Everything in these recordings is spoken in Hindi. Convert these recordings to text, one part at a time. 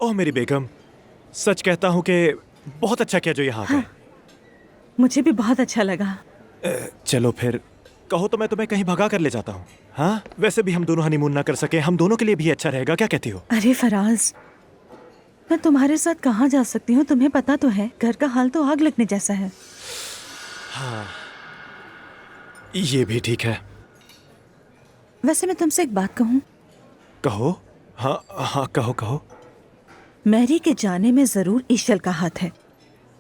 ओह मेरी बेगम, सच कहता हूँ कि बहुत अच्छा किया जो यहाँ आ गए। मुझे भी बहुत अच्छा लगा। चलो फिर कहो तो मैं तुम्हें कहीं भगा कर ले जाता हूँ। हाँ, वैसे भी हम दोनों हनीमून ना कर सके, हम दोनों के लिए भी अच्छा रहेगा। क्या कहती हो? अरे फराज, मैं तुम्हारे साथ कहाँ जा सकती हूँ? तुम्हें पता तो है, घर का हाल तो आग लगने जैसा है। हाँ, ये भी ठीक है। वैसे मैं तुमसे एक बात कहूँ? कहो। हाँ हाँ, कहो कहो। मैरी के जाने में जरूर ईशल का हाथ है,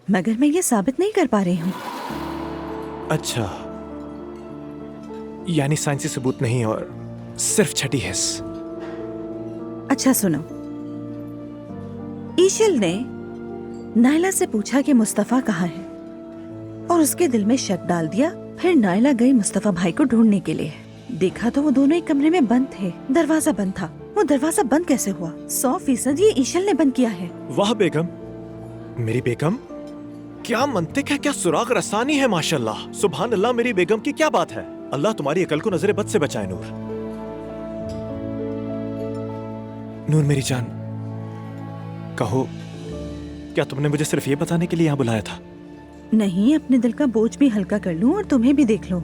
मगर मैं ये साबित नहीं कर पा रही हूँ। अच्छा, यानी साइंसी सबूत नहीं और सिर्फ छठी हिस्स। अच्छा सुनो, ईशल ने नायला से पूछा कि मुस्तफा कहाँ है और उसके दिल में शक डाल दिया। फिर नायला गई मुस्तफा भाई को ढूंढने के लिए। देखा तो वो दोनों एक कमरे में बंद थे, दरवाजा बंद था। वो दरवाजा बंद कैसे हुआ? 100% ये ईशल ने बंद किया है। वाह बेगम, मेरी बेगम, क्या मंतिक है, क्या सुराग रसानी है। माशाल्लाह, सुभान अल्लाह। मेरी बेगम की क्या बात है। अल्लाह तुम्हारी अकल को नजरे बद से बचाए। नूर, नूर मेरी जान, कहो, क्या तुमने मुझे सिर्फ ये बताने के लिए यहाँ बुलाया था? नहीं, अपने दिल का बोझ भी हल्का कर लूं और तुम्हें भी देख लो।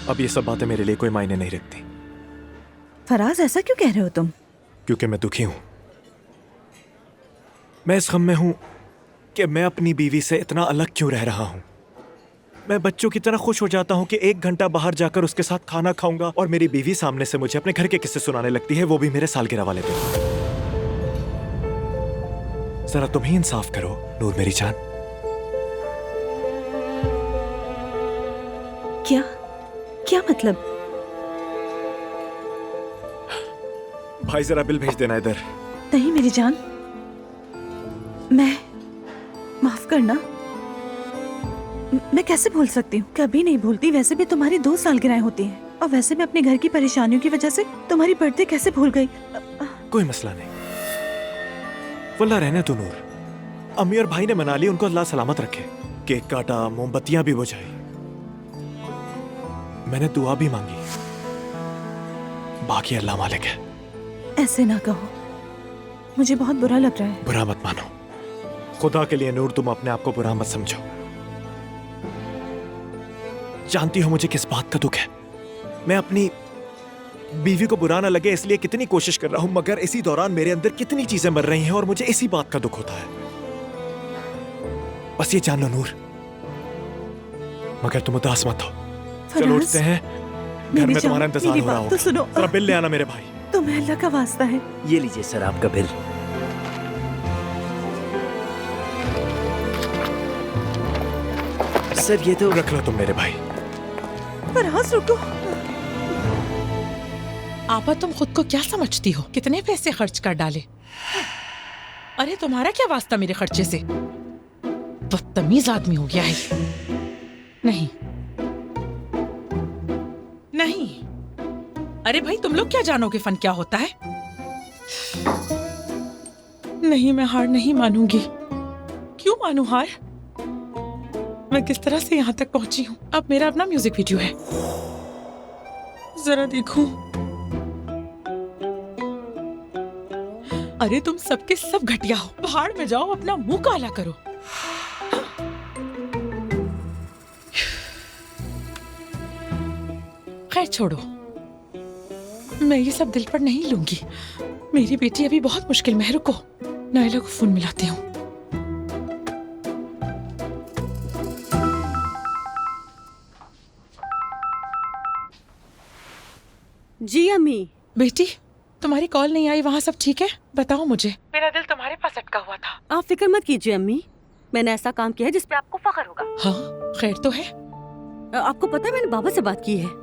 अब ये सब बातें मेरे लिए कोई मायने नहीं रखती। फराज, ऐसा क्यों कह रहे हो तुम? क्योंकि मैं दुखी हूं। मैं इस गम में हूं कि मैं अपनी बीवी से इतना अलग क्यों रह रहा हूं। मैं बच्चों की तरह खुश हो जाता हूं कि 1 घंटा बाहर जाकर उसके साथ खाना खाऊंगा और मेरी बीवी सामने से मुझे अपने घर के किस्से सुनाने लगती है, वो भी मेरे सालगिरह वाले दिन। जरा तुम ही इंसाफ करो नूर मेरी जान। क्या क्या मतलब? भाई जरा बिल भेज देना इधर। नहीं मेरी जान, मैं माफ करना, मैं कैसे भूल सकती हूँ? कभी नहीं भूलती। वैसे भी तुम्हारी 2 सालगिरह होती हैं, और वैसे मैं अपने घर की परेशानियों की वजह से तुम्हारी बर्थडे कैसे भूल गई? कोई मसला नहीं, वल्लाह रहने तो नूर। अम्मी और भाई ने मना ली, उनको अल्लाह सलामत रखे। केक काटा, मोमबत्तियां भी बुझाई, मैंने दुआ भी मांगी। बाकी अल्लाह मालिक है। ऐसे ना कहो, मुझे बहुत बुरा लग रहा है। बुरा मत मानो, खुदा के लिए नूर, तुम अपने आप को बुरा मत समझो। जानती हो मुझे किस बात का दुख है। मैं अपनी बीवी को बुरा ना लगे इसलिए कितनी कोशिश कर रहा हूं, मगर इसी दौरान मेरे अंदर कितनी चीजें मर रही हैं और मुझे इसी बात का दुख होता है। बस ये जान लो नूर, मगर तुम उदास मत हो। चलो उठते हैं, घर में तुम्हारा इंतजार हो रहा होगा। तो सुनो, जरा बिल ले आना मेरे भाई। तुम्हें अल्लाह का वास्ता है। ये लीजिए सर आपका बिल। सर ये तो रख लो तुम मेरे भाई। फराज रुको। आपा, तुम खुद को क्या समझती हो? कितने पैसे खर्च कर डाले? अरे तुम्हारा क्या वास्ता मेरे खर्चे से? बदतमीज आदमी हो गया है। नहीं नहीं, अरे भाई, तुम लोग क्या जानोगे फन क्या होता है? नहीं, मैं हार नहीं मानूंगी। क्यों मानूं हार? मैं किस तरह से यहाँ तक पहुंची हूँ। अब मेरा अपना म्यूजिक वीडियो है, जरा देखूं। अरे तुम सबके सब घटिया हो, पहाड़ में जाओ, अपना मुंह काला करो। खैर छोड़ो, मैं ये सब दिल पर नहीं लूंगी। मेरी बेटी अभी बहुत मुश्किल में है। रुको, नायला को फोन मिलाती हूँ। जी अम्मी। बेटी, तुम्हारी कॉल नहीं आई, वहाँ सब ठीक है? बताओ मुझे, मेरा दिल तुम्हारे पास अटका हुआ था। आप फिक्र मत कीजिए अम्मी, मैंने ऐसा काम किया है जिस पे आपको फख्र होगा। हाँ, खैर तो है। आपको पता है मैंने बाबा से बात की है।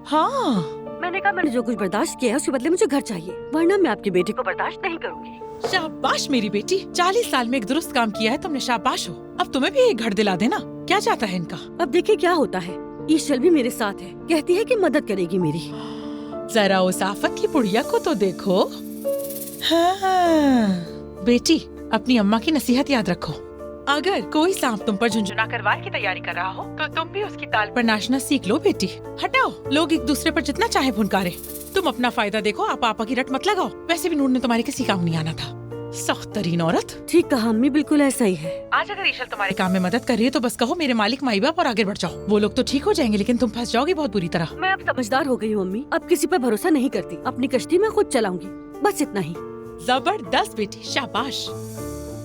हाँ, मैंने कहा मैंने जो कुछ बर्दाश्त किया है उसके बदले मुझे घर चाहिए, वरना मैं आपकी बेटी को बर्दाश्त नहीं करूंगी। शाबाश मेरी बेटी, 40 साल में एक दुरुस्त काम किया है तुमने, शाबाश हो। अब तुम्हें भी एक घर दिला देना। क्या चाहता है इनका? अब देखिए क्या होता है। ईशल भी मेरे साथ है, कहती है कि मदद करेगी मेरी। जरा उस आफत की बुढ़िया को तो देखो। हाँ बेटी, अपनी अम्मा की नसीहत याद रखो। अगर कोई सांप तुम पर झुंझुना कर वार की तैयारी कर रहा हो तो तुम भी उसकी ताल पर नाचना सीख लो बेटी। हटाओ, लोग एक दूसरे पर जितना चाहे भुनकारे, तुम अपना फायदा देखो। आप पापा की रट मत लगाओ। वैसे भी नूर ने तुम्हारे किसी काम नहीं आना था। सख्त तरीन औरत। ठीक कहा अम्मी, बिल्कुल ऐसा ही है। आज अगर ईशल तुम्हारे काम में मदद कर रही है तो बस कहो मेरे मालिक माई बाप और आगे बढ़ जाओ। वो लोग तो ठीक हो जाएंगे लेकिन तुम फंस जाओगी बहुत बुरी तरह। मैं अब समझदार हो गई हूँ अम्मी, अब किसी पर भरोसा नहीं करती। अपनी कश्ती मैं खुद चलाऊंगी, बस इतना ही। जबरदस्त बेटी, शाबाश।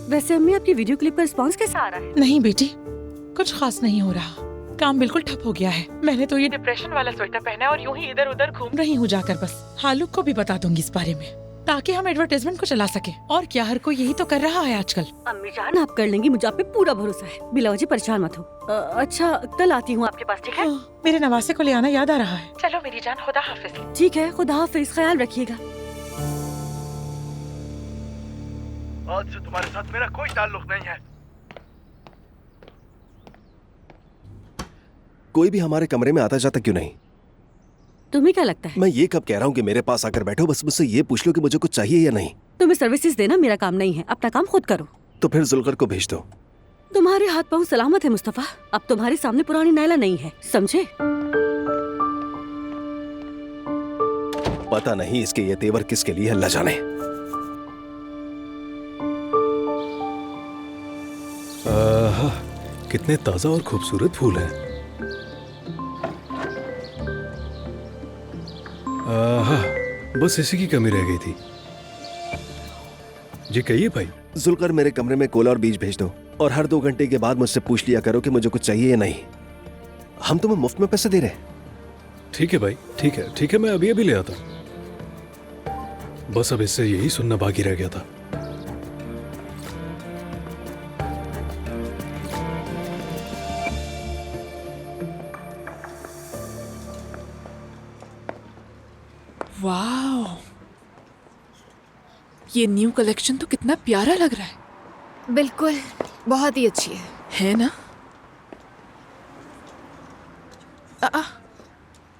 वैसे अम्मी, आपकी वीडियो क्लिप का रिस्पॉन्स कैसा आ रहा है? नहीं बेटी, कुछ खास नहीं हो रहा। काम बिल्कुल ठप हो गया है। मैंने तो ये डिप्रेशन वाला स्वेटर पहना है और यूं ही इधर उधर घूम रही हूँ जाकर। बस हालुक को भी बता दूंगी इस बारे में ताकि हम एडवर्टाइजमेंट को चला सके। और क्या, हर कोई यही तो कर रहा है आजकल। अम्मी जान, आप कर लेंगी, मुझे आप पे पूरा भरोसा है। बिला वजह परेशान मत हो। अच्छा, कल आती हूँ आपके पास, ठीक है? मेरे नवासे को ले आना याद आ रहा है। चलो मेरी जान, खुदा हाफिज। ठीक है, खुदा हाफिज, ख्याल रखिएगा। आज से तुम्हारे साथ मेरा कोई ताल्लुक नहीं है। कोई भी हमारे कमरे में आता जाता क्यों नहीं? तुम्हें क्या लगता है? मैं ये कब कह रहा हूँ कि मेरे पास आकर बैठो, बस मुझसे ये पूछ लो कि मुझे कुछ चाहिए या नहीं। तुम्हें सर्विसेज देना मेरा काम नहीं है, अपना काम खुद करो। तो फिर जुल्कर को भेज दो। तुम्हारे हाथ पाँव सलामत है मुस्तफा। अब तुम्हारे सामने पुरानी नायला नहीं है, समझे? पता नहीं इसके ये तेवर किसके लिए, अल्लाह जाने। कितने ताजा और खूबसूरत फूल हैं। बस इसी की कमी रह गई थी। जी कहिए भाई। जुल्कर, मेरे कमरे में कोला और बीज भेज दो और हर 2 घंटे के बाद मुझसे पूछ लिया करो कि मुझे कुछ चाहिए या नहीं। हम तुम्हें मुफ्त में पैसे दे रहे हैं। ठीक है भाई, ठीक है ठीक है, मैं अभी अभी ले आता हूँ। बस अब इससे यही सुनना बाकी रह गया था। वाओ, ये न्यू कलेक्शन तो कितना प्यारा लग रहा है। बिल्कुल, बहुत ही अच्छी है ना?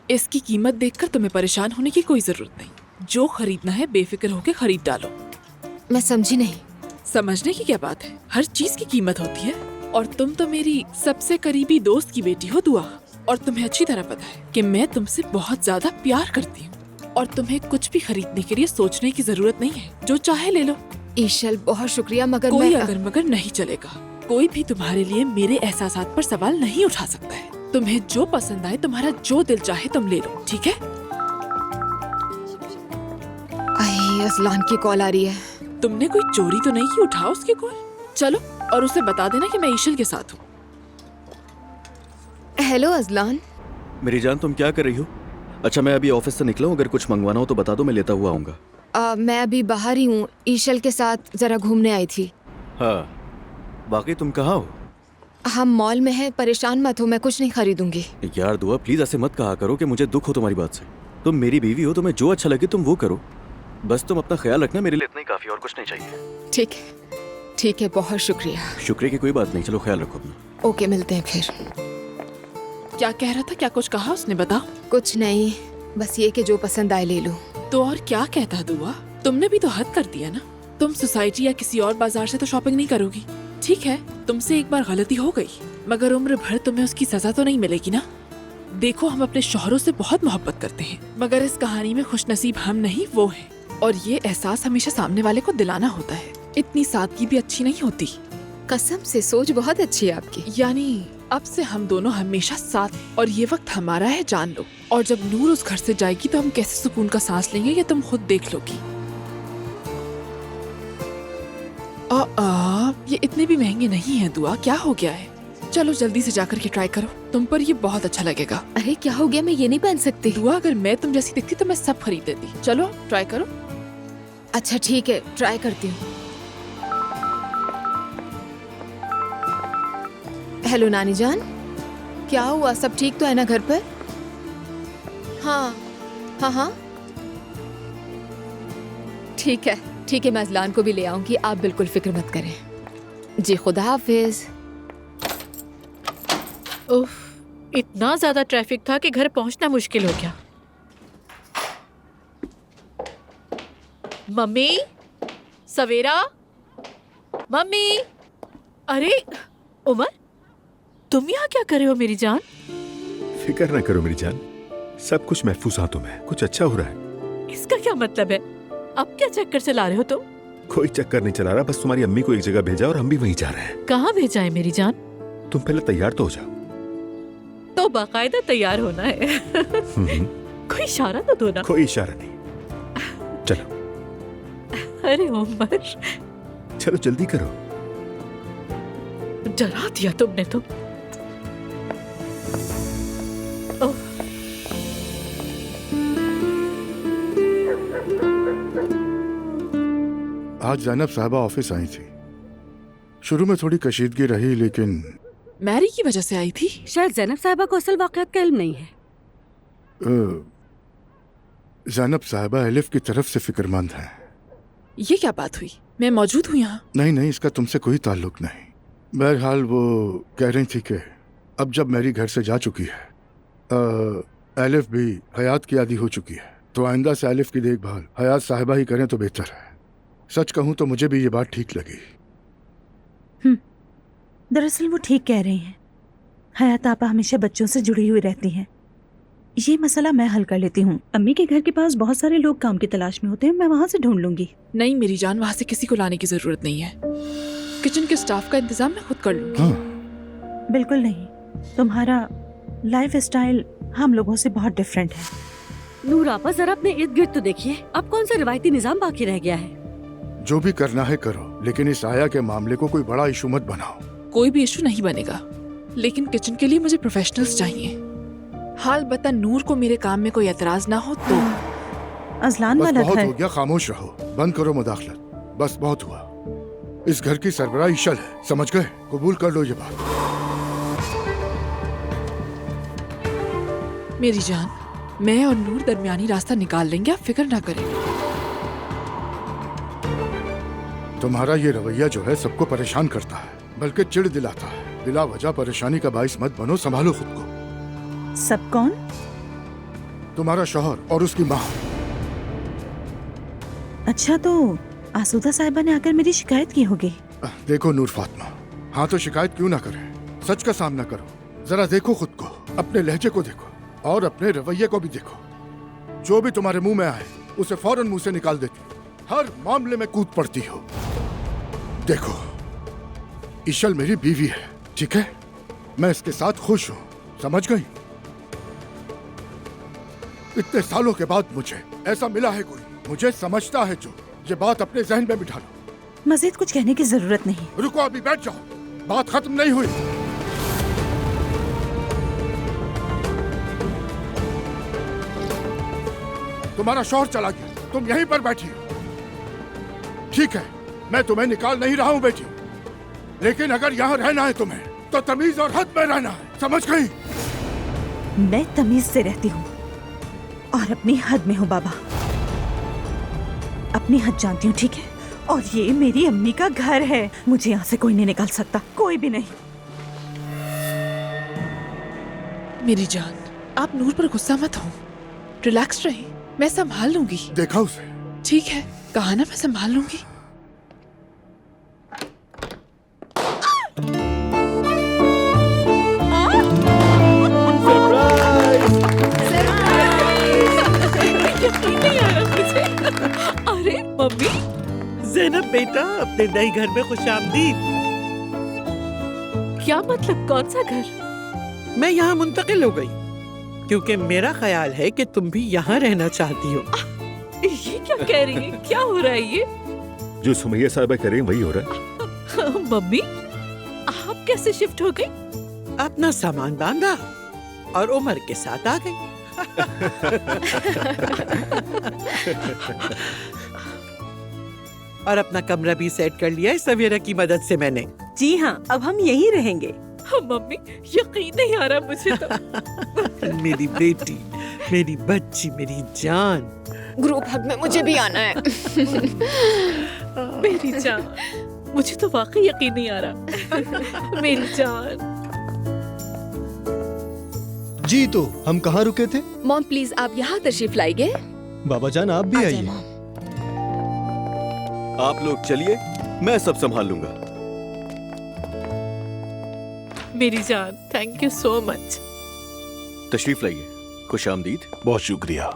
इसकी कीमत देखकर तुम्हें परेशान होने की कोई जरूरत नहीं। जो खरीदना है बेफिक्र होकर खरीद डालो। मैं समझी नहीं। समझने की क्या बात है, हर चीज की कीमत होती है। और तुम तो मेरी सबसे करीबी दोस्त की बेटी हो दुआ, और तुम्हें अच्छी तरह पता है कि मैं तुमसे बहुत ज्यादा प्यार करती हूँ। और तुम्हें कुछ भी खरीदने के लिए सोचने की जरूरत नहीं है, जो चाहे ले लो। ईशल, बहुत शुक्रिया, मगर कोई मैं अगर मगर नहीं चलेगा। कोई भी तुम्हारे लिए मेरे एहसासात पर सवाल नहीं उठा सकता है। तुम्हें जो पसंद आए, तुम्हारा जो दिल चाहे तुम ले लो, ठीक है? आई, असलान की कॉल आ रही है। तुमने कोई चोरी तो नहीं की? उठाओ उसकी कॉल। चलो और उसे बता देना कि मैं ईशल के साथ हूँ। Hello Azlan. मेरी जान, तुम क्या कर रही हो? अच्छा, मैं अभी ऑफिस से निकला हूँ, अगर कुछ मंगवाना हो तो बता दो, मैं लेता हुआ आऊँगा। मैं अभी बाहर ही हूँ, ईशल के साथ जरा घूमने आई थी। हाँ, बाकी तुम कहाँ हो? हम मॉल में हैं, परेशान मत हो, मैं कुछ नहीं खरीदूंगी। यार दुआ, प्लीज ऐसे मत कहा करो कि मुझे दुख हो तुम्हारी बात से। तुम मेरी बीवी हो, तुम्हें जो अच्छा लगे तुम वो करो। बस तुम अपना ख्याल रखना, मेरे लिए इतना ही काफी, और कुछ नहीं चाहिए। ठीक है, ठीक है, बहुत शुक्रिया। शुक्रिया की कोई बात नहीं, चलो ख्याल रखो अपना। ओके, मिलते हैं फिर। क्या कह रहा था? क्या कुछ कहा उसने? बता। कुछ नहीं, बस ये कि जो पसंद आए ले लो। तो और क्या कहता दुआ? तुमने भी तो हद कर दिया ना। तुम सोसाइटी या किसी और बाजार से तो शॉपिंग नहीं करोगी। ठीक है, तुमसे एक बार गलती हो गई, मगर उम्र भर तुम्हें उसकी सजा तो नहीं मिलेगी ना। देखो, हम अपने शौहरों से बहुत मोहब्बत करते हैं, मगर इस कहानी में खुशनसीब हम नहीं, वो है। और ये एहसास हमेशा सामने वाले को दिलाना होता है। इतनी सादगी भी अच्छी नहीं होती। कसम से, सोच बहुत अच्छी है आपकी। यानी अब से हम दोनों हमेशा साथ हैं, और ये वक्त हमारा है, जान लो। और जब नूर उस घर से जाएगी तो हम कैसे सुकून का सांस लेंगे, ये तुम खुद देख लोगी। ये इतने भी महंगे नहीं हैं दुआ, क्या हो गया है? चलो जल्दी से जाकर के ट्राई करो, तुम पर ये बहुत अच्छा लगेगा। अरे क्या हो गया, मैं ये नहीं पहन सकती। दुआ, अगर मैं तुम जैसी दिखती तो मैं सब खरीद देती। चलो ट्राई करो। अच्छा ठीक है, ट्राई करती हूँ। हेलो नानी जान, क्या हुआ? सब ठीक तो है ना घर पर? हाँ हाँ हाँ, ठीक है ठीक है, मैं अजलान को भी ले आऊंगी, आप बिल्कुल फिक्र मत करें। जी, खुदा हाफिज। उफ, इतना ज्यादा ट्रैफिक था कि घर पहुंचना मुश्किल हो गया। मम्मी, सवेरा, मम्मी। अरे उमर, तुम यहाँ क्या कर रहे हो मेरी जान? फिक्र ना करो मेरी जान, सब कुछ महफूज हाथों में है, कुछ अच्छा हो रहा है। इसका क्या मतलब है? अब क्या चक्कर चला रहे हो तुम? कोई चक्कर नहीं चला रहा, बस तुम्हारी अम्मी को एक जगह भेजा और हम भी वहीं जा रहे हैं। कहाँ भेजा है मेरी जान? तुम पहले तैयार तो हो जाओ। तो बाकायदा तैयार होना है। कोई इशारा तो दो ना। कोई इशारा नहीं, चलो। अरे उमर, चलो जल्दी करो। डरा दिया तुमने तो। आज जैनब साहबा ऑफिस आई थी। शुरू में थोड़ी कशीदगी रही, लेकिन मैरी की वजह से आई थी। शायद जैनब साहबा को असल वाकयात का इल्म नहीं है। जैनब साहबा एलिफ की तरफ से फिक्रमंद हैं। ये क्या बात हुई? मैं मौजूद हूँ यहाँ। नहीं, इसका तुमसे कोई ताल्लुक नहीं। बहरहाल वो कह रही थी कि अब जब मेरी घर से जा चुकी है, एलिफ भी हयात की आदी हो चुकी है, तो आइंदा से एलिफ की देखभाल हयात साहिबा ही करें तो बेहतर है। सच कहूँ तो मुझे भी ये बात ठीक लगी। दरअसल वो ठीक कह रही हैं। हयात आपा हमेशा बच्चों से जुड़ी हुई रहती हैं। ये मसला मैं हल कर लेती हूँ। अम्मी के घर के पास बहुत सारे लोग काम की तलाश में होते हैं, मैं वहाँ से ढूंढ लूंगी। नहीं मेरी जान, वहाँ से किसी को लाने की जरूरत नहीं है। किचन के स्टाफ का इंतजाम मैं खुद कर लूंगी। बिल्कुल नहीं, तुम्हारा लाइफ स्टाइल हम लोगों से बहुत डिफरेंट है। नूर आपा, जरा अपने इर्द गिर्द तो देखिए, अब कौन सा रिवायती निजाम बाकी रह गया है? जो भी करना है करो, लेकिन इस आया के मामले को कोई बड़ा इशू मत बनाओ। कोई भी इशू नहीं बनेगा, लेकिन किचन के लिए मुझे प्रोफेशनल्स चाहिए। हाल बता नूर को मेरे काम में कोई एतराज ना हो तो। अजलान बस वाला बहुत घर। हो गया, खामोश रहो, बंद करो मुदाखलत। बस बहुत हुआ। इस घर की सरबराह इशल है, समझ गए? कबूल कर लो ये बात। मेरी जान, मैं और नूर दरमियानी रास्ता निकाल लेंगे, आप फिक्र ना करें। तुम्हारा ये रवैया जो है सबको परेशान करता है, बल्कि चिढ़ दिलाता है। बिला वजह परेशानी का बाइस मत बनो, संभालो खुद को। सब कौन? तुम्हारा शौहर और उसकी माँ। अच्छा, तो आसूदा साहिबा ने आकर मेरी शिकायत की होगी। देखो नूर फातिमा, हाँ तो शिकायत क्यों ना करे, सच का सामना करो। जरा देखो खुद को, अपने लहजे को देखो और अपने रवैये को भी देखो। जो भी तुम्हारे मुंह में आए उसे फौरन मुंह से निकाल देती, हर मामले में कूद पड़ती हो। देखो, इशल मेरी बीवी है, ठीक है? मैं इसके साथ खुश हूँ, समझ गई? इतने सालों के बाद मुझे ऐसा मिला है कोई, मुझे समझता है जो। ये बात अपने जहन में बिठा लो। मजीद कुछ कहने की जरूरत नहीं। रुको, अभी बैठ जाओ, बात खत्म नहीं हुई। तुम्हारा शौहर चला गया, तुम यहीं पर बैठी हो। ठीक है, मैं तुम्हें निकाल नहीं रहा हूं बेटी, लेकिन अगर यहाँ रहना है तुम्हें तो तमीज और हद में रहना है, समझ गई? मैं तमीज से रहती हूँ और अपनी हद में हूँ बाबा। अपनी हद जानती हूँ, ठीक है? और ये मेरी अम्मी का घर है, मुझे यहाँ से कोई नहीं निकाल सकता, कोई भी नहीं। मेरी जान, आप नूर पर गुस्सा मत हो, रिलैक्स रहिए, मैं संभाल लूंगी। देखा उसे? ठीक है, कहा ना मैं संभाल लूंगी। अरे मम्मी, ज़ैनब बेटा, अपने नए घर में खुशामदीद। क्या मतलब? कौन सा घर? मैं यहाँ मुंतकिल हो गई क्योंकि मेरा ख्याल है कि तुम भी यहाँ रहना चाहती हो। ये क्या कह रही है? क्या हो रहा है ये? जो सुमैया साहिबा करें वही हो रहा है। मम्मी, आप कैसे शिफ्ट हो गई? अपना सामान बांधा और उमर के साथ आ गई। और अपना कमरा भी सेट कर लिया है सवेरा की मदद से मैंने। जी हाँ, अब हम यहीं रहेंगे। मम्मी, यकीन नहीं आ रहा मुझे तो। मेरी बेटी, मेरी बच्ची, मेरी जान। ग्रुप हग में मुझे भी आना है। मेरी जान, मुझे तो वाकई यकीन नहीं आ रहा। मेरी जान। जी, तो हम कहाँ रुके थे? मॉम प्लीज आप यहाँ तशरीफ लाइए। बाबा जान आप भी आइए। आप लोग चलिए, मैं सब संभाल लूंगा। मेरी जान, थैंक यू सो मच। तशरीफ लाइए, खुशामदीद। बहुत शुक्रिया।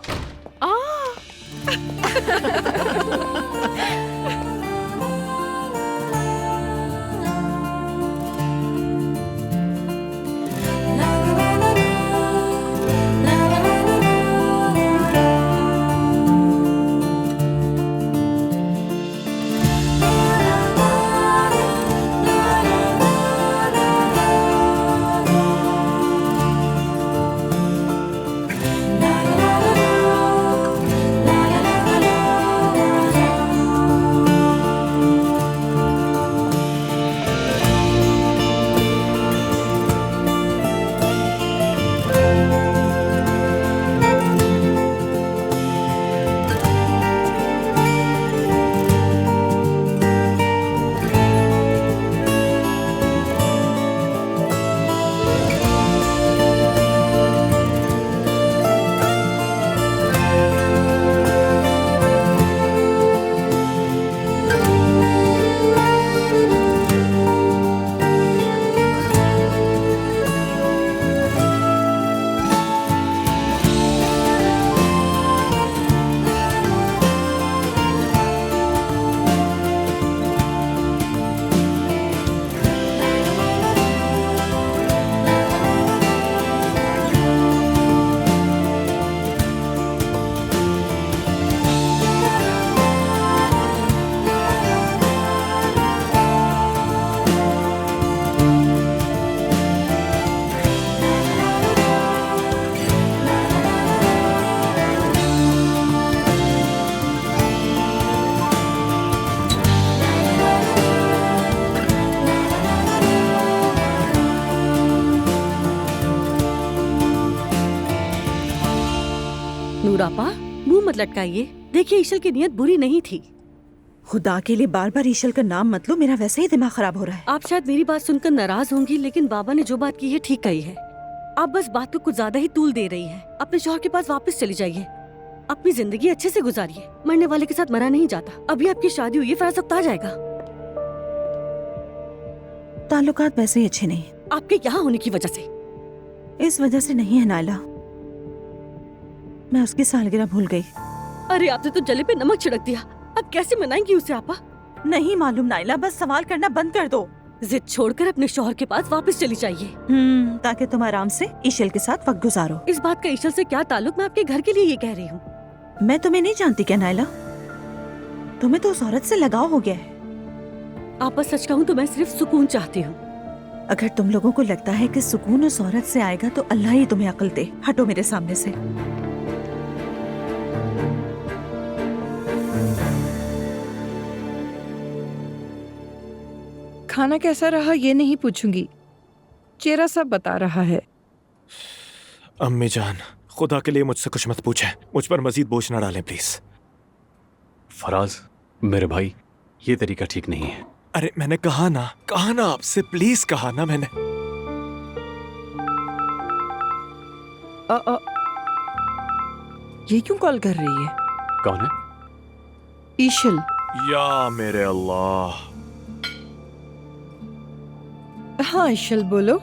मत लटकाइए। देखिए ईशल की नीयत बुरी नहीं थी। खुदा के लिए बार बार ईशल का नाम मत लो, मेरा वैसे ही दिमाग खराब हो रहा है। आप शायद मेरी बात सुनकर नाराज होंगी, लेकिन बाबा ने जो बात की है ठीक कही है। आप बस बात को कुछ ज्यादा ही तूल दे रही हैं। अपने शौहर के पास वापस चली जाइए, अपनी जिंदगी अच्छे से गुजारिए। मरने वाले के साथ मरा नहीं जाता। अभी आपकी शादी हुई है, फराज वक्त आ जाएगा। ताल्लुकात वैसे ही अच्छे नहीं। आपके यहाँ होने की वजह से। इस वजह से नहीं है नायला, मैं उसकी सालगिरह भूल गई। अरे आपने तो जले पे नमक छिड़क दिया। अब कैसे मनाएंगी उसे आपा? नहीं मालूम नायला, बस सवाल करना बंद कर दो। जिद छोड़कर अपने शौहर के पास वापस चली जाइए। ताकि तुम आराम से ईशल के साथ वक्त गुजारो। इस बात का ईशल से क्या ताल्लुक? मैं आपके घर के लिए ये कह रही हूँ। मैं तुम्हें नहीं जानती क्या नायला? तुम्हें तो उस औरत से लगाव हो गया है। आपा सच कहूँ तो मैं सिर्फ सुकून चाहती हूँ। अगर तुम लोगों को लगता है कि सुकून उस औरत से आएगा तो अल्लाह ही तुम्हें अक्ल दे। हटो मेरे सामने से। खाना कैसा रहा ये नहीं पूछूंगी, चेहरा सब बता रहा है। अम्मी जान, खुदा के लिए मुझसे कुछ मत पूछे, मुझ पर मजीद बोझ न डालें प्लीज। फराज मेरे भाई, ये तरीका ठीक नहीं है। अरे मैंने कहा ना आपसे, प्लीज कहा ना मैंने। ये क्यों कॉल कर रही है? कौन है? ईशल। या मेरे अल्लाह। हाँ ईशल बोलो।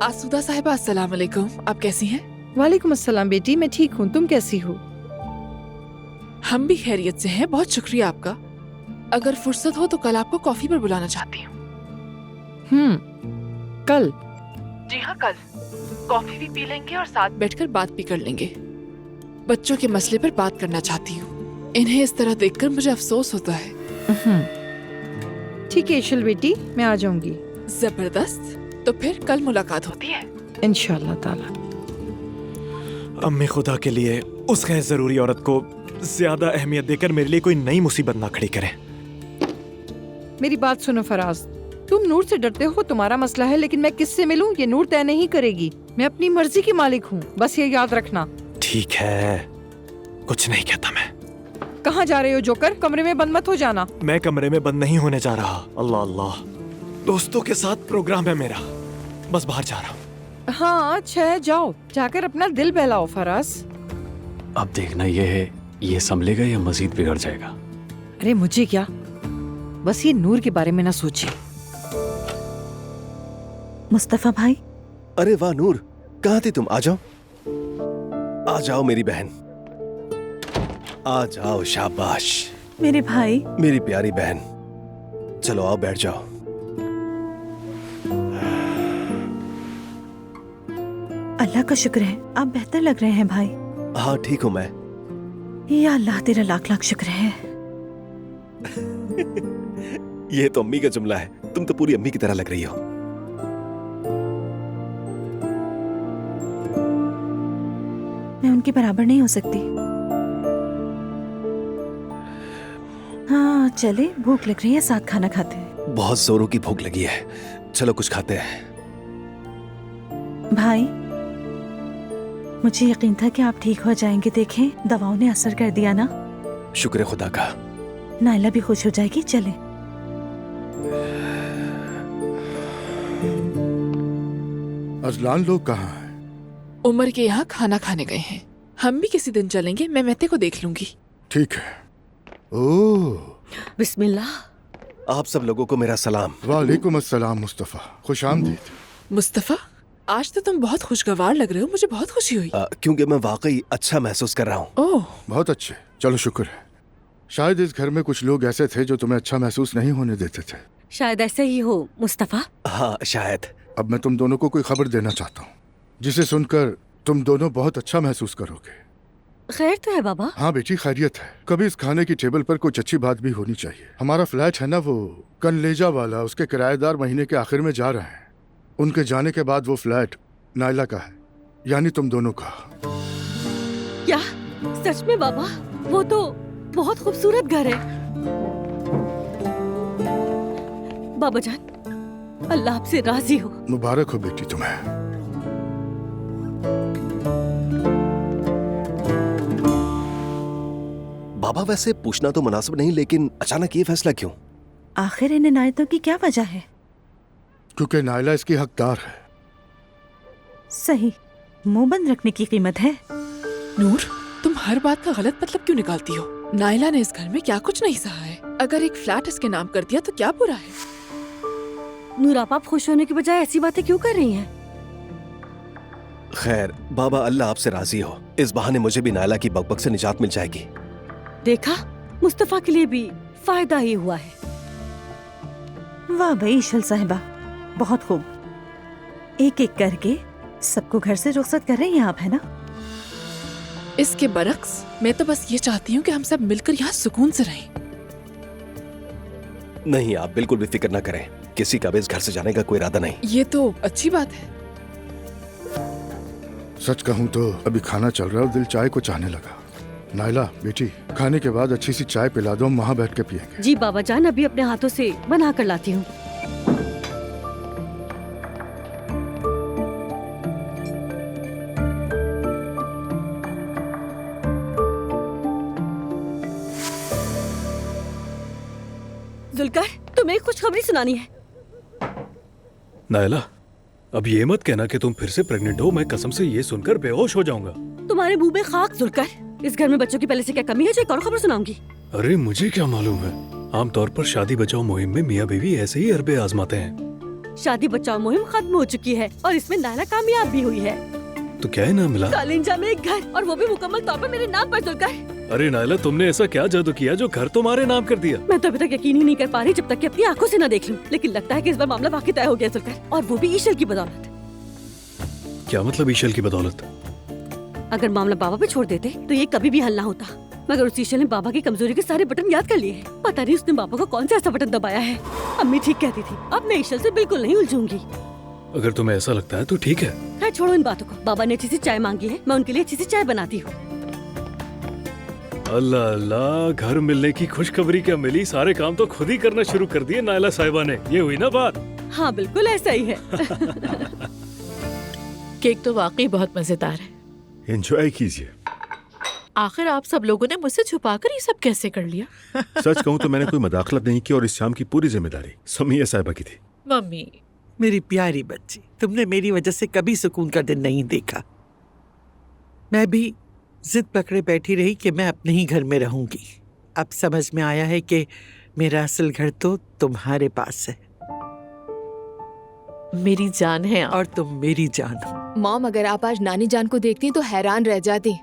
आसूदा साहिबा अस्सलाम वालेकुम, आप कैसी हैं? वालेकुम अस्सलाम बेटी, मैं ठीक हूँ, तुम कैसी हो? हम भी खैरियत से हैं, बहुत शुक्रिया आपका। अगर फुर्सत हो तो कल आपको कॉफी पर बुलाना चाहती हूँ। कल? जी हाँ कल। कॉफी भी पी लेंगे और साथ बैठकर बात भी कर लेंगे। बच्चों के मसले पर बात करना चाहती हूँ। इन्हें इस तरह देखकर मुझे अफसोस होता है। ठीक है ईशल बेटी, मैं आ जाऊंगी। जबरदस्त, तो फिर कल मुलाकात होती है इंशाअल्लाह ताला। अम्मी खुदा के लिए उस गैर जरूरी औरत को ज्यादा अहमियत देकर मेरे लिए कोई नई मुसीबत ना खड़ी करें। मेरी बात सुनो फराज, तुम नूर से डरते हो, तुम्हारा मसला है, लेकिन मैं किससे मिलूं ये नूर तय नहीं करेगी। मैं अपनी मर्जी की मालिक हूँ, बस ये याद रखना। ठीक है, कुछ नहीं कहता मैं। कहाँ जा रहे हो जोकर? कमरे में बंद मत हो जाना। मैं कमरे में बंद नहीं होने जा रहा। अल्लाह अल्लाह, दोस्तों के साथ प्रोग्राम है मेरा, बस बाहर जा रहा हूँ। हाँ अच्छा है, जाओ, जाकर अपना दिल बहलाओ फराज। अब देखना ये है, ये संभलेगा या मजीद बिगड़ जाएगा। अरे मुझे क्या, बस ये नूर के बारे में ना सोचिए। मुस्तफा भाई। अरे वाह नूर, कहाँ थी तुम? आ जाओ, आ जाओ मेरी बहन, आ जाओ। शाबाश मेरे भाई, मेरी प्यारी बहन, चलो आओ बैठ जाओ। अल्लाह का शुक्र है, आप बेहतर लग रहे हैं भाई। हाँ ठीक हूँ मैं। या अल्लाह तेरा लाख लाख शुक्र है। ये तो अम्मी का जुमला है, तुम तो पूरी अम्मी की तरह लग रही हो। मैं उनके बराबर नहीं हो सकती। हाँ चले, भूख लग रही है, साथ खाना खाते हैं। बहुत जोरों की भूख लगी है, चलो कुछ खाते हैं। भाई मुझे यकीन था कि आप ठीक हो जाएंगे, देखें दवाओं ने असर कर दिया ना। शुक्र है खुदा का। नायला भी खुश हो जाएगी, चले। अजलान लोग कहाँ हैं? उमर के यहाँ खाना खाने गए हैं। हम भी किसी दिन चलेंगे, मैं महते को देख लूंगी। ठीक है। ओह बिस्मिल्लाह। आप सब लोगों को मेरा सलाम। वालेकुम अस्सलाम मुस्तफा, खुश आमदीद। मुस्तफा, आज तो तुम बहुत खुशगवार लग रहे हो, मुझे बहुत खुशी हुई। क्योंकि मैं वाकई अच्छा महसूस कर रहा हूँ। ओह बहुत अच्छे, चलो शुक्र है। शायद इस घर में कुछ लोग ऐसे थे जो तुम्हें अच्छा महसूस नहीं होने देते थे। शायद ऐसे ही हो मुस्तफा। हाँ शायद। अब मैं तुम दोनों को कोई खबर देना चाहता हूँ जिसे सुनकर तुम दोनों बहुत अच्छा महसूस करोगे। खैर तो है बाबा? हाँ बेटी खैरियत है। कभी इस खाने की टेबल पर कुछ अच्छी बात भी होनी चाहिए। हमारा फ्लैट है ना वो कनलेजा वाला, उसके किराएदार महीने के आखिर में जा रहे हैं। उनके जाने के बाद वो फ्लैट नायला का है, यानी तुम दोनों का। क्या सच में बाबा? वो तो बहुत खूबसूरत घर है। बाबा जान, अल्लाह आपसे राजी हो। मुबारक हो बेटी तुम्हें। बाबा वैसे पूछना तो मुनासिब नहीं, लेकिन अचानक ये फैसला क्यों? आखिर इन इनायतों की क्या वजह है? क्योंकि नायला इसकी हकदार है। सही, मुंह बंद रखने की कीमत है। नूर, तुम हर बात का गलत मतलब क्यों निकालती हो? नायला ने इस घर में क्या कुछ नहीं सहा है। अगर एक फ्लैट इसके नाम कर दिया तो क्या बुरा है? नूर, आप खुश होने के बजाय ऐसी बातें क्यों कर रही हैं? खैर, बाबा अल्लाह आपसे राजी हो। इस बहाने मुझे भी नायला की बकबक से निजात मिल जाएगी। देखा, मुस्तफा के लिए भी फायदा ही हुआ है। वाह भाई ईशल साहिबा, बहुत खूब। एक एक करके सबको घर से रुखसत कर रही हैं आप, है ना? इसके बरक्स मैं तो बस ये चाहती हूँ कि हम सब मिलकर यहाँ सुकून से रहें। नहीं, आप बिल्कुल भी फिक्र न करें। किसी का भी इस घर से जाने का कोई इरादा नहीं। ये तो अच्छी बात है। सच कहूँ तो अभी खाना चल रहा है और दिल चाय को चाहने लगा। नायला बेटी, खाने के बाद अच्छी सी चाय पिला दो, हम वहाँ बैठ के पिएंगे। जी बाबा जान, अभी अपने हाथों से बना कर लाती हूँ। जुल्कर, तुम्हें खुशखबरी सुनानी है। नायला, अब ये मत कहना कि तुम फिर से प्रेग्नेंट हो। मैं कसम से ये सुनकर बेहोश हो जाऊंगा। तुम्हारे मुंह में खाक जुल्कर। इस घर में बच्चों की पहले से क्या कमी है जो एक और खबर सुनाऊंगी? अरे मुझे क्या मालूम है। आमतौर पर शादी बचाओ मुहिम में मियाँ बीवी ऐसे ही अरबे आजमाते हैं। शादी बचाओ मुहिम खत्म हो चुकी है और इसमें नायला कामयाब भी हुई है। तो क्या इनाम मिला? कालिंजा में एक घर, और वो भी मुकम्मल तौर पर मेरे नाम पर। जुल्कर, अरे नायला, तुमने ऐसा क्या जादू किया जो घर तुम्हारे नाम कर दिया? मैं तो अभी तक यकीन ही नहीं कर पा रही जब तक कि अपनी आंखों से न देख लूं। लेकिन लगता है कि इस बार मामला वाकई तय हो गया जुल्कर, और वो भी ईशल की बदौलत। क्या मतलब ईशल की बदौलत? अगर मामला बाबा पे छोड़ देते तो ये कभी भी हल ना होता, मगर उस ईशल ने बाबा की कमजोरी के सारे बटन याद कर लिए हैं। पता नहीं उसने बाबा को कौन सा ऐसा बटन दबाया है। अम्मी ठीक कहती थी, अब मैं ईशल से बिल्कुल नहीं उलझूंगी। अगर तुम्हें ऐसा लगता है तो ठीक है। खैर छोड़ो इन बातों को। बाबा ने अच्छी सी चाय मांगी है, मैं उनके लिए अच्छी सी चाय बनाती हूँ। अल्लाह अल्लाह, घर मिलने की खुशखबरी क्या मिली। सारे काम तो खुद ही करना शुरू कर दिए नायला साहिबा ने। ये हुई ना बात? हाँ बिल्कुल ऐसा ही है। केक तो वाकई बहुत मजेदार है। एंजॉय कीजिए। आखिर आप सब लोगों ने मुझसे छुपाकर ये सब कैसे कर लिया? सच कहूँ तो मैंने कोई मदाखलत नहीं की और इस शाम की पूरी जिम्मेदारी समिया साहिबा की थी। मम्मी, मेरी प्यारी बच्ची, तुमने मेरी वजह से कभी सुकून का दिन नहीं देखा। मैं भी जिद पकड़े बैठी रही कि मैं अपने ही घर में रहूंगी। अब समझ में आया है कि मेरा असल घर तो तुम्हारे पास है। मेरी जान है आप। और तुम मेरी जान हो। मॉम, अगर आप आज नानी जान को देखती तो हैरान रह जाती।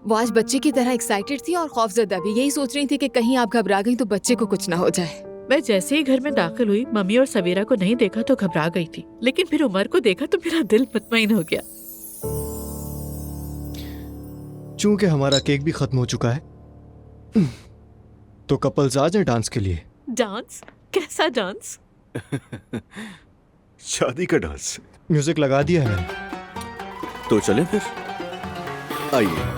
वो आज बच्चे की तरह एक्साइटेड थी और खौफजदा भी। यही सोच रही थी कि कहीं आप घबरा गई तो बच्चे को कुछ ना हो जाए। मैं जैसे ही घर में दाखिल हुई, मम्मी और सवेरा को नहीं देखा तो घबरा गई थी, लेकिन फिर उमर को देखा तो मेरा दिल मुतमईन हो गया। चूंकि हमारा केक भी खत्म हो चुका है तो कपल्स आ जाए डांस के लिए। डांस? कैसा डांस? शादी का डांस। म्यूजिक लगा दिया है मैंने। तो चले फिर, आइए।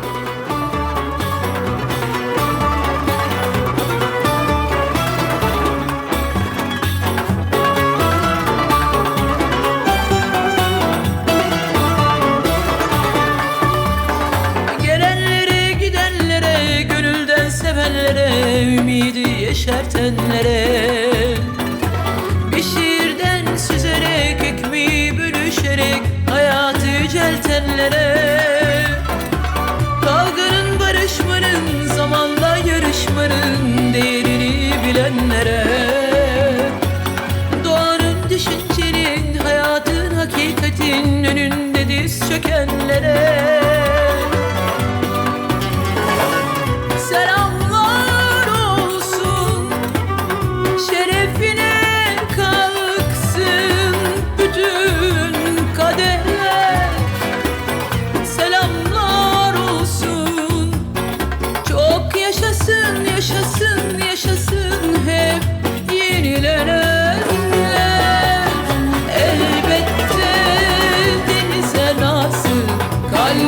Gelenlere gidenlere, gönülden sevenlere, ümidi yeşertenlere, bir şiirden süzerek, ekmeği bölüşerek hayatı yüceltenlere, kavganın barışmanın, zamanla yarışmanın değerini bilenlere, doğanın düşüncenin, hayatın hakikatin önünde diz çökenlere selamlar olsun, şerefine kalksın bütün kaderler. Selamlar olsun, çok yaşasın, yaşasın, yaşasın hep yenilenenler. Elbette denize nasıl kalp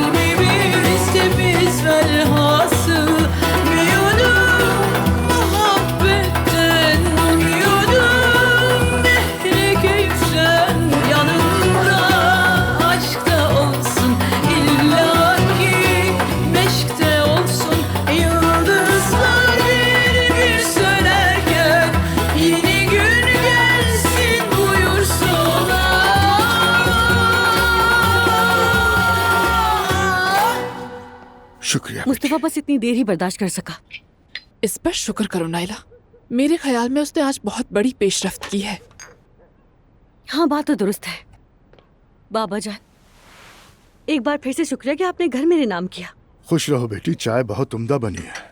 गया। मुस्तफा बस इतनी देर ही बर्दाश्त कर सका। इस पर शुक्र करो नाइला, मेरे ख्याल में उसने आज बहुत बड़ी पेशरफ्त की है। हाँ, बात तो दुरुस्त है। बाबा जान, एक बार फिर से शुक्रिया कि आपने घर मेरे नाम किया। खुश रहो बेटी, चाय बहुत उम्दा बनी है।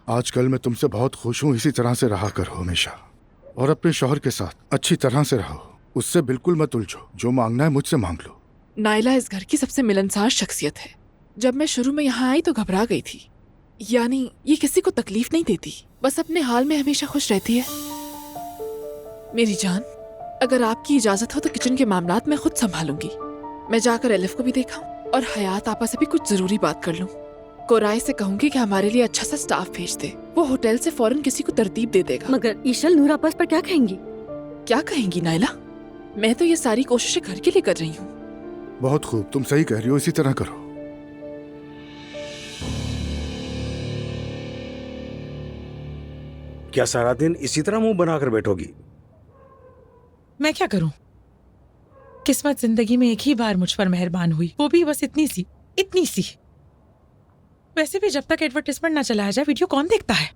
आजकल मैं तुमसे बहुत खुश हूँ। इसी तरह से रहा करो हमेशा, और अपने शौहर के साथ अच्छी तरह से रहो। उससे बिल्कुल मत उलझो। जो मांगना है मुझसे मांग लो। नाइला इस घर की सबसे मिलनसार शख्सियत है। जब मैं शुरू में यहाँ आई तो घबरा गई थी। यानी ये किसी को तकलीफ नहीं देती, बस अपने हाल में हमेशा खुश रहती है। मेरी जान, अगर आपकी इजाजत हो तो किचन के मामलात मैं खुद संभालूंगी। मैं जाकर एलिफ को भी देखा और हयात आपा से भी कुछ जरूरी बात कर लूं। कोराई से कहूंगी कि हमारे लिए अच्छा सा स्टाफ भेज दे। वो होटल से फौरन किसी को तरतीब दे देगा। मगर ईशल नूर आपस पर क्या कहेंगी? क्या कहेंगी नाइला? मैं तो ये सारी कोशिशें घर के लिए कर रही हूँ। बहुत खूब, तुम सही कह रही हो। इसी तरह करो। क्या सारा दिन इसी तरह मुंह बनाकर बैठोगी? मैं क्या करूं? किस्मत जिंदगी में एक ही बार मुझ पर मेहरबान हुई, वो भी बस इतनी सी, इतनी सी। वैसे भी जब तक एडवर्टाइजमेंट ना चलाया जाए वीडियो कौन देखता है?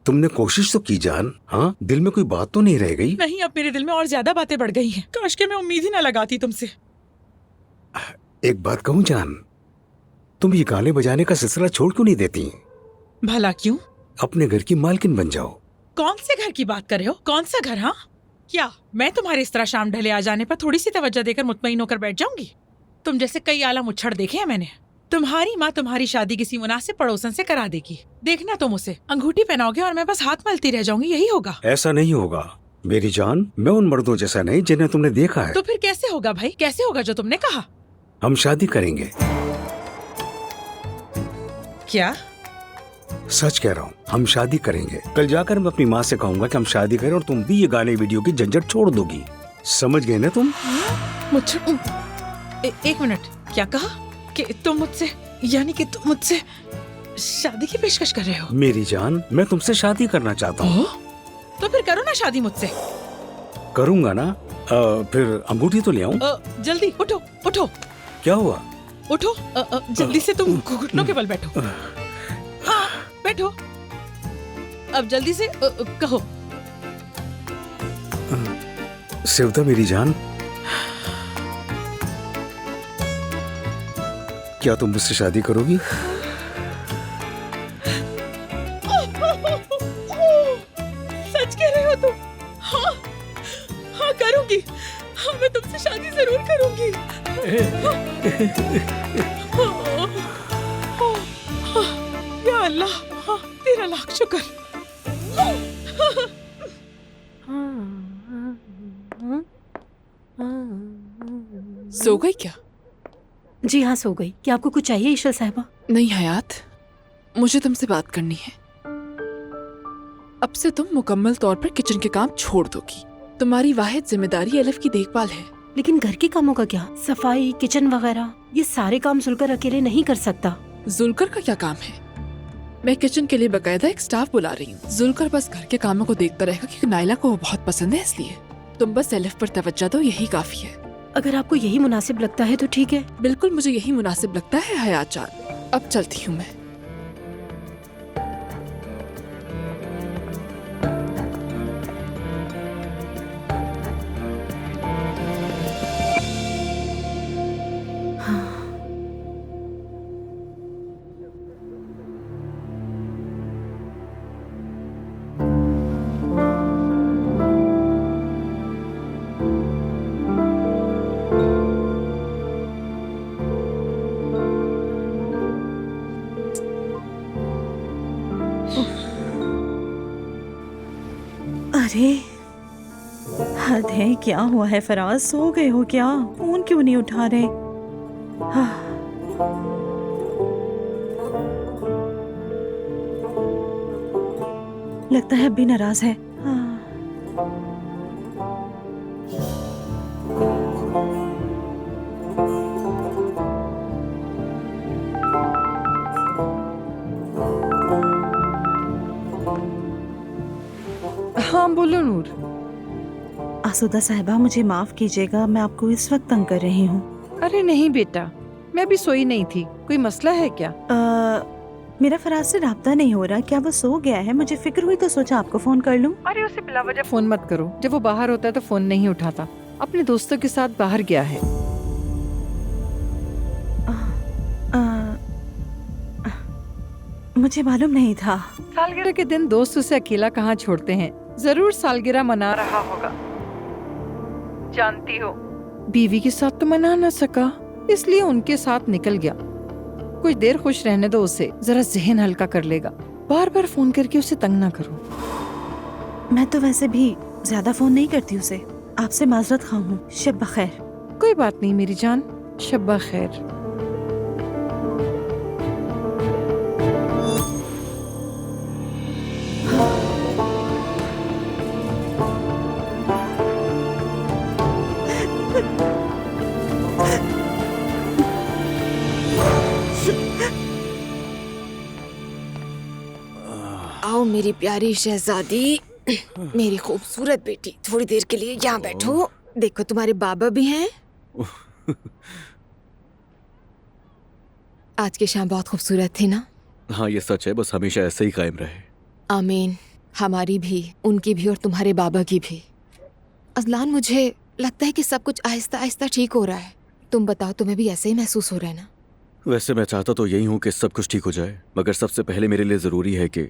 तुमने कोशिश तो की जान। हाँ, दिल में कोई बात तो नहीं रह गई? नहीं, अब मेरे दिल में और ज्यादा बातें बढ़ गई हैं। काश के मैं उम्मीद ही ना लगाती तुमसे। एक बात कहूँ जान, तुम ये गाने बजाने का सिलसिला छोड़ क्यों नहीं देती? भला क्यों? अपने घर की मालकिन बन जाओ। कौन से घर की बात कर रहे हो? कौन सा घर? हाँ, क्या मैं तुम्हारे इस तरह शाम ढले आ जाने पर थोड़ी सी तवज्जो देकर मुतमईन होकर बैठ जाऊंगी? तुम जैसे कई आला मुच्छड़ देखे हैं मैंने। तुम्हारी माँ तुम्हारी शादी किसी मुनासिब पड़ोसन से करा देगी। देखना, तुम उसे अंगूठी पहनाओगे और मैं बस हाथ मलती रह जाऊंगी। यही होगा। ऐसा नहीं होगा मेरी जान। मैं उन मर्दों जैसा नहीं जिन्हें तुमने देखा है। तो फिर कैसे होगा भाई? कैसे होगा जो तुमने कहा? हम शादी करेंगे। क्या? सच कह रहा हूँ, हम शादी करेंगे। कल जाकर मैं अपनी माँ से कहूँगा कि हम शादी करें और तुम भी ये गाने वीडियो की झंझट छोड़ दोगी। समझ गए ना तुम? मुझे एक मिनट, क्या कहा? कि तुम मुझसे, यानी कि तुम मुझसे शादी की पेशकश कर रहे हो? मेरी जान, मैं तुमसे शादी करना चाहता हूँ। तो फिर करो ना शादी मुझसे। करूँगा ना। फिर अंगूठी तो ले आऊँ? जल्दी उठो, उठो। क्या हुआ? उठो, जल्दी से। तुम घुटनों के बल बैठो। हाँ, बैठो। अब जल्दी से कहो। सेवता मेरी जान, क्या तुम मुझसे शादी करोगी? सच कह रहे हो तुम? हाँ, हाँ करूंगी। हाँ, मैं तुमसे शादी जरूर करूंगी। या अल्लाह, हाँ, तेरा लाख शुक्र। सो गई क्या? जी हाँ, सो गई। क्या आपको कुछ चाहिए ईशल साहिबा? नहीं हयात, मुझे तुमसे बात करनी है। अब से तुम मुकम्मल तौर पर किचन के काम छोड़ दोगी। तुम्हारी वाहिद जिम्मेदारी एलिफ की देखभाल है। लेकिन घर के कामों का क्या? सफाई, किचन वगैरह, ये सारे काम जुलकर अकेले नहीं कर सकता। जुलकर का क्या काम है? मैं किचन के लिए बकायदा एक स्टाफ बुला रही हूँ। जुलकर बस घर के कामों को देखता रहेगा क्योंकि नाइला को वो बहुत पसंद है, इसलिए तुम बस एलिफ पर तवज्जो दो, यही काफी है। अगर आपको यही मुनासिब लगता है तो ठीक है। बिल्कुल, मुझे यही मुनासिब लगता है हयात जान। अब चलती हूँ मैं। अरे हद है, क्या हुआ है फराज? सो गए हो क्या? फोन क्यों नहीं उठा रहे? हाँ। लगता है अभी नाराज है। हाँ। हाँ बोलो नूर। आसुदा साहिबा, मुझे माफ कीजिएगा, मैं आपको इस वक्त तंग कर रही हूँ। अरे नहीं बेटा, मैं भी सोई नहीं थी। कोई मसला है क्या? मेरा फराज से राब्ता नहीं हो रहा। क्या वो सो गया है? मुझे फिक्र हुई तो सोचा आपको फोन कर लूं। अरे उसे बिला वजह फोन मत करो। जब वो बाहर होता है तो फोन नहीं उठाता। अपने दोस्तों के साथ बाहर गया है। मुझे मालूम नहीं था। सालगिरह के दिन दोस्त उसे अकेला कहाँ छोड़ते हैं। जरूर सालगिरह मना रहा होगा। जानती हो, बीवी के साथ तो मना न सका, इसलिए उनके साथ निकल गया। कुछ देर खुश रहने दो उसे, जरा जहन हल्का कर लेगा। बार बार फोन करके उसे तंग ना करो। मैं तो वैसे भी ज्यादा फोन नहीं करती उसे। आपसे माजरत खा हूँ। शब बखैर। कोई बात नहीं मेरी जान, शब बखैर। आओ मेरी प्यारी शहजादी, मेरी खूबसूरत बेटी, थोड़ी देर के लिए यहाँ बैठो। देखो तुम्हारे बाबा भी हैं। आज की शाम बहुत खूबसूरत थी ना? हाँ ये सच है, बस हमेशा ऐसे ही कायम रहे। आमीन। हमारी भी, उनकी भी और तुम्हारे बाबा की भी। अजलान, मुझे लगता है कि सब कुछ आहिस्ता आहिस्ता ठीक हो रहा है। तुम बताओ, तुम्हें भी ऐसे ही महसूस हो रहा है ना? वैसे मैं चाहता तो यही हूँ कि सब कुछ ठीक हो जाए, मगर सबसे पहले मेरे लिए ज़रूरी है कि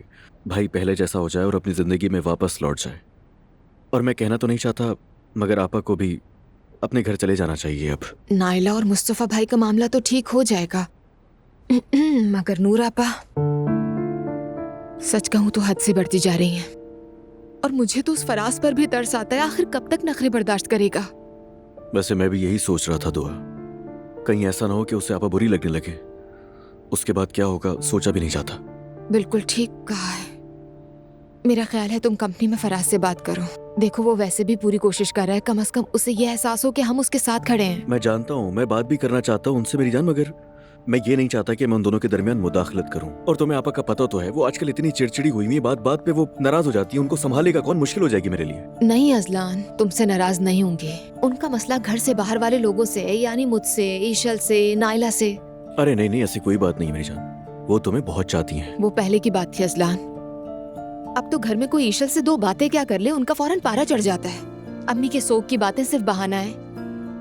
भाई पहले जैसा हो जाए और अपनी ज़िंदगी में वापस लौट जाए। और मैं कहना तो नहीं चाहता, मगर आपा को भी अपने घर चले जाना चाहिए अब। नाइला और मुस्तफ़ा भाई का मामला तो ठीक हो जाएगा, मगर नूर आपा, सच कहूँ तो हद से बढ़ती जा रही हैं। और मुझे तो उस फराज पर भी तरस आता है। आखिर कब तक नखरे बर्दाश्त करेगा? वैसे मैं भी यही सोच रहा था दुआ, कहीं ऐसा ना हो कि उसे आपा बुरी लगने लगे। उसके बाद क्या होगा सोचा भी नहीं जाता। बिल्कुल ठीक कहा है। मेरा ख्याल है तुम कंपनी में फराज से बात करो। देखो वो वैसे भी पूरी कोशिश कर रहा है, कम से कम उसे ये एहसास हो कि हम उसके साथ खड़े हैं। मैं जानता हूँ, मैं बात भी करना चाहता हूँ उनसे मेरी जान, मगर मैं ये नहीं चाहता कि मैं उन दोनों के दरमियान मुदाखलत करूं। और तुम्हें आपा का पता तो है, वो आजकल इतनी चिड़चिड़ी हुई है, बात बात पे वो नाराज हो जाती है। उनको संभालेगा कौन? मुश्किल हो जाएगी मेरे लिए। नहीं अजलान, तुमसे नाराज नहीं होंगे। उनका मसला घर से बाहर वाले लोगों से है, यानी मुझसे, ईशल से, नाइला से। अरे नहीं नहीं, ऐसी कोई बात नहीं मेरी जान, वो तुम्हें बहुत चाहती हैं। वो पहले की बात थी अजलान। अब तो घर में कोई ईशल से दो बातें क्या कर ले, उनका फौरन पारा चढ़ जाता है। अम्मी के सोग की बातें सिर्फ बहाना है।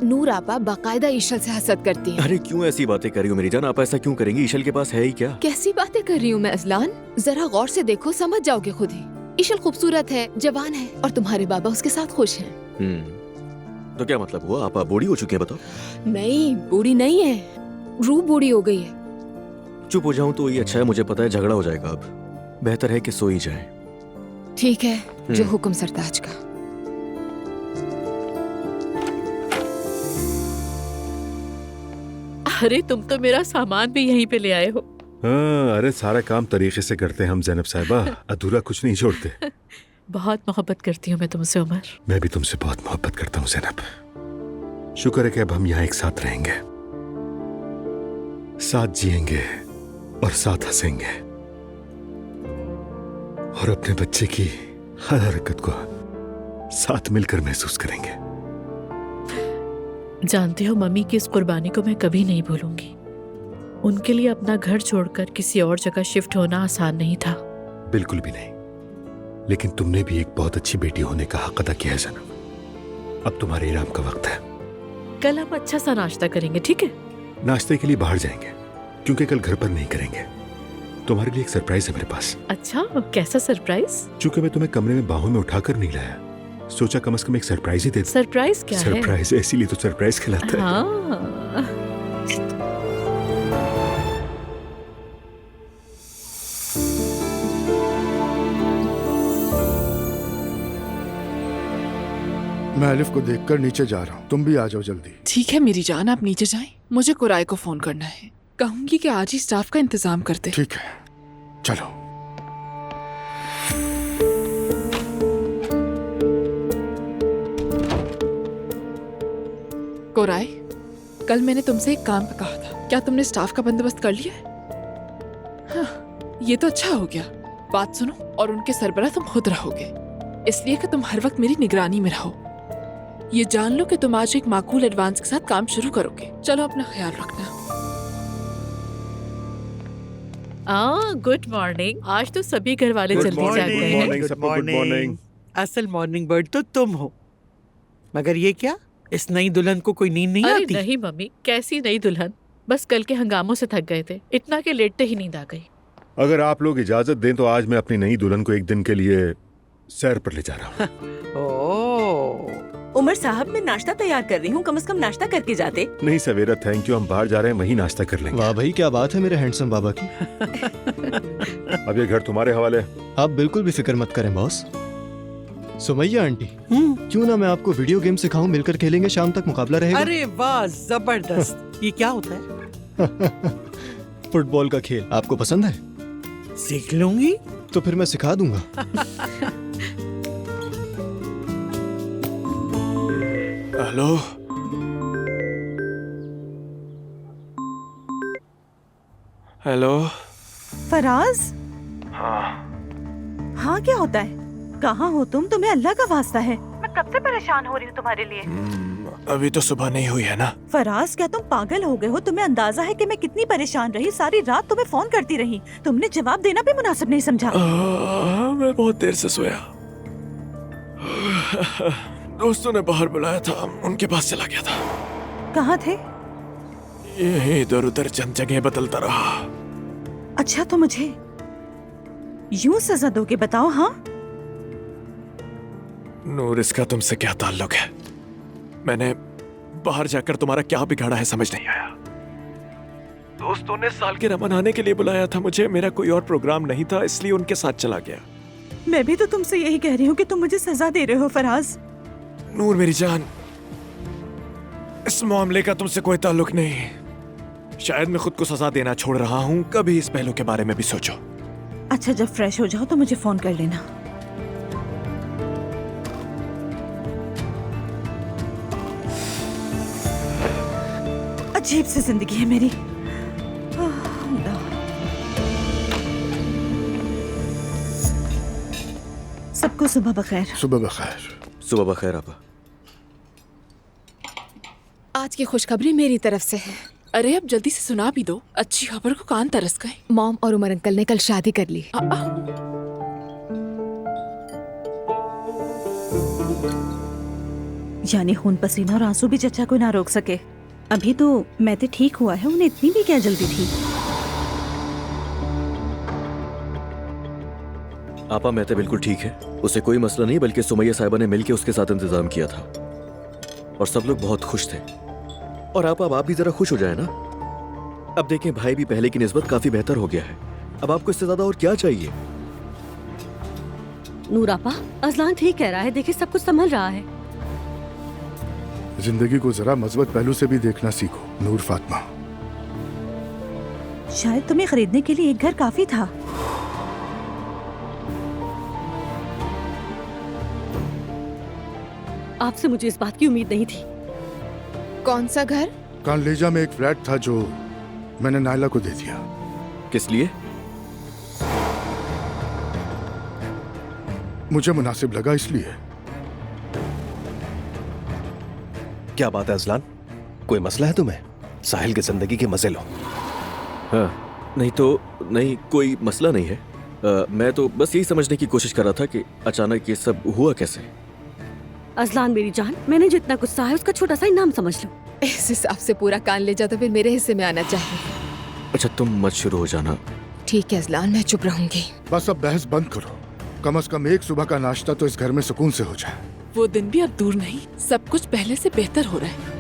नूर आपा बाकायदा ईशल से हसद करती हैं। अरे क्यों ऐसी बातें कर रही हो मेरी जान? आप ऐसा क्यों करेंगी? ईशल के पास है ही क्या? कैसी बातें कर रही हूँ मैं अजलान? जरा गौर से देखो, समझ जाओगे खुद ही। ईशल खूबसूरत है, जवान है, और तुम्हारे बाबा उसके साथ खुश हैं। तो क्या मतलब हुआ? आप बूढ़ी हो चुकी हैं बताओ? नहीं, बूढ़ी नहीं है, रूह बूढ़ी हो गई है। चुप हो जाऊं तो ये अच्छा है, मुझे पता है झगड़ा हो जाएगा। अब बेहतर है कि सो ही जाए। ठीक है, जो हुक्म सरताज का। अरे तुम तो मेरा सामान भी यहीं पे ले आए हो। हाँ, अरे सारा काम तरीके से करते हैं हम जैनब साहिबा, अधूरा कुछ नहीं छोड़ते। बहुत मोहब्बत करती हूँ मैं तुमसे उमर। मैं भी तुमसे बहुत मोहब्बत करता हूँ जैनब। शुक्र है कि अब हम यहाँ एक साथ रहेंगे, साथ जिएंगे और साथ हंसेंगे, और अपने बच्चे की हर हरकत को साथ मिलकर महसूस करेंगे। जानते हो, मम्मी की इस कुर्बानी को मैं कभी नहीं भूलूंगी। उनके लिए अपना घर छोड़कर किसी और जगह शिफ्ट होना आसान नहीं था। बिल्कुल भी नहीं, लेकिन तुमने भी एक बहुत अच्छी बेटी होने का हक अदा किया है जनाब। अब तुम्हारे इनाम का वक्त है। कल हम अच्छा सा नाश्ता करेंगे, ठीक है? नाश्ते के लिए बाहर जाएंगे, क्योंकि कल घर पर नहीं करेंगे। तुम्हारे लिए एक सरप्राइज है मेरे पास। अच्छा, कैसा सरप्राइज? चूंकि मैं तुम्हें कमरे में बाहों में उठाकर नहीं लाया, सोचा कम से कम एक सरप्राइज ही दे दूं। सरप्राइज क्या है? सरप्राइज है, इसीलिए तो सरप्राइज खिलाता है। हाँ। मैं अलिफ को देखकर नीचे जा रहा हूँ, तुम भी आ जाओ जल्दी। ठीक है मेरी जान, आप नीचे जाएं। मुझे कुराई को फोन करना है, कहूंगी कि आज ही स्टाफ का इंतजाम करते। ठीक है, चलो। कोराई, कल मैंने तुमसे एक काम कहा था, क्या तुमने स्टाफ का बंदोबस्त कर लिया है? हाँ, ये तो अच्छा हो गया। बात सुनो, और उनके सरबराह तुम खुद रहोगे, इसलिए कि तुम हर वक्त मेरी निगरानी में रहो। ये जान लो कि तुम आज एक माकूल एडवांस के साथ काम शुरू करोगे। चलो अपना ख्याल रखना। Good morning. आज तो सभी घर वाले जल्दी जाग गए हैं। असल मॉर्निंग बर्ड तो तुम हो, मगर ये क्या, इस नई दुल्हन को कोई नींद नहीं अरे आती? नहीं मम्मी, कैसी नई दुल्हन, बस कल के हंगामों से थक गए थे, इतना के लेटते ही नींद आ गई। अगर आप लोग इजाजत दें तो आज मैं अपनी नई दुल्हन को एक दिन के लिए सैर पर ले जा रहा हूँ। उमर साहब, मैं नाश्ता तैयार कर रही हूँ, कम से कम नाश्ता करके जाते। नहीं सवेरा, थैंक यू, हम बाहर जा रहे हैं, वहीं नाश्ता कर लेंगे। वाह भाई, क्या बात है मेरे हैंडसम बाबा की। अब ये घर तुम्हारे हवाले। आप बिल्कुल भी फिक्र मत करें बॉस। सुमैया आंटी, क्यों ना मैं आपको वीडियो गेम सिखाऊं, मिलकर खेलेंगे, शाम तक मुकाबला रहेगा। अरे वाह, जबरदस्त। ये क्या होता है? फुटबॉल का खेल आपको पसंद है? सीख लूंगी। तो फिर मैं सिखा दूंगा। Hello, hello. फराज, हाँ हाँ क्या होता है? कहाँ हो तुम? तुम्हें अल्लाह का वास्ता है, मैं कब से परेशान हो रही हूँ तुम्हारे लिए। अभी तो सुबह नहीं हुई है ना। फराज, क्या तुम पागल हो गए हो? तुम्हें अंदाजा है कि मैं कितनी परेशान रही? सारी रात तुम्हें फोन करती रही, तुमने जवाब देना भी मुनासिब नहीं समझा। मैं बहुत देर से सोया। दोस्तों ने बाहर बुलाया था, उनके पास चला गया था। कहाँ थे? यही इधर उधर चंद जगह बदलता रहा। अच्छा, तो मुझे यूं सजा दोगे, बताओ? हाँ नूर, इसका तुमसे क्या ताल्लुक है? मैंने बाहर जाकर तुम्हारा क्या बिगाड़ा है, समझ नहीं आया। दोस्तों ने सालगिरह मनाने के लिए बुलाया था मुझे, मेरा कोई और प्रोग्राम नहीं था, इसलिए उनके साथ चला गया। मैं भी तो तुमसे यही कह रही हूँ कि तुम मुझे सजा दे रहे हो फराज। नूर मेरी जान, इस मामले का तुमसे कोई ताल्लुक नहीं। शायद मैं खुद को सजा देना छोड़ रहा हूँ, कभी इस पहलू के बारे में भी सोचो। अच्छा, जब फ्रेश हो जाओ तो मुझे फोन कर लेना। अजीब सी जिंदगी है मेरी। सबको सुबह बखैर। सुबह बखैर। सुबह बखैर आपा। आज की खुशखबरी मेरी तरफ से है। अरे अब जल्दी से सुना भी दो, अच्छी खबर को कान तरस गए। मॉम और उमर अंकल ने कल शादी कर ली। यानी खून पसीना और आंसू भी चचा को ना रोक सके। अभी तो मैं तो ठीक हुआ है, उन्हें इतनी भी क्या जल्दी थी? आपा मैं तो बिल्कुल ठीक है, उसे कोई मसला नहीं, बल्कि सुमैया साहिबा ने मिलकर उसके साथ इंतजाम किया था और सब लोग बहुत खुश थे। और आप भी जरा खुश हो जाए ना। अब देखें, भाई भी पहले की निस्बत काफी बेहतर हो गया है। अब आपको इससे ज्यादा और क्या चाहिए? नूर आपा, अजलान ठीक कह रहा है, देखिए सब कुछ संभल रहा है। जिंदगी को जरा मज़बूत पहलू से भी देखना सीखो नूर फातिमा। शायद तुम्हें खरीदने के लिए एक घर काफी था। आपसे मुझे इस बात की उम्मीद नहीं थी। कौन सा घर? कानलेजा में एक फ्लैट था जो मैंने नायला को दे दिया। किस लिए? मुझे मुनासिब लगा इसलिए। क्या बात है अजलान, कोई मसला है तुम्हें? साहिल की जिंदगी के मजे लो। हाँ, नहीं तो नहीं, कोई मसला नहीं है। मैं तो बस यही समझने की कोशिश कर रहा था कि अचानक ये सब हुआ कैसे। अजलान मेरी जान, मैंने जितना गुस्सा है उसका छोटा सा इनाम समझ लो। इस हिसाब से पूरा कान ले जाता, फिर मेरे हिस्से में आना चाहिए। अच्छा तुम मत शुरू हो जाना। ठीक है अजलान, मैं चुप रहूंगी। बस अब बहस बंद करो, कम से कम एक सुबह का नाश्ता तो इस घर में सुकून से हो जाए। वो दिन भी अब दूर नहीं, सब कुछ पहले से बेहतर हो रहा है।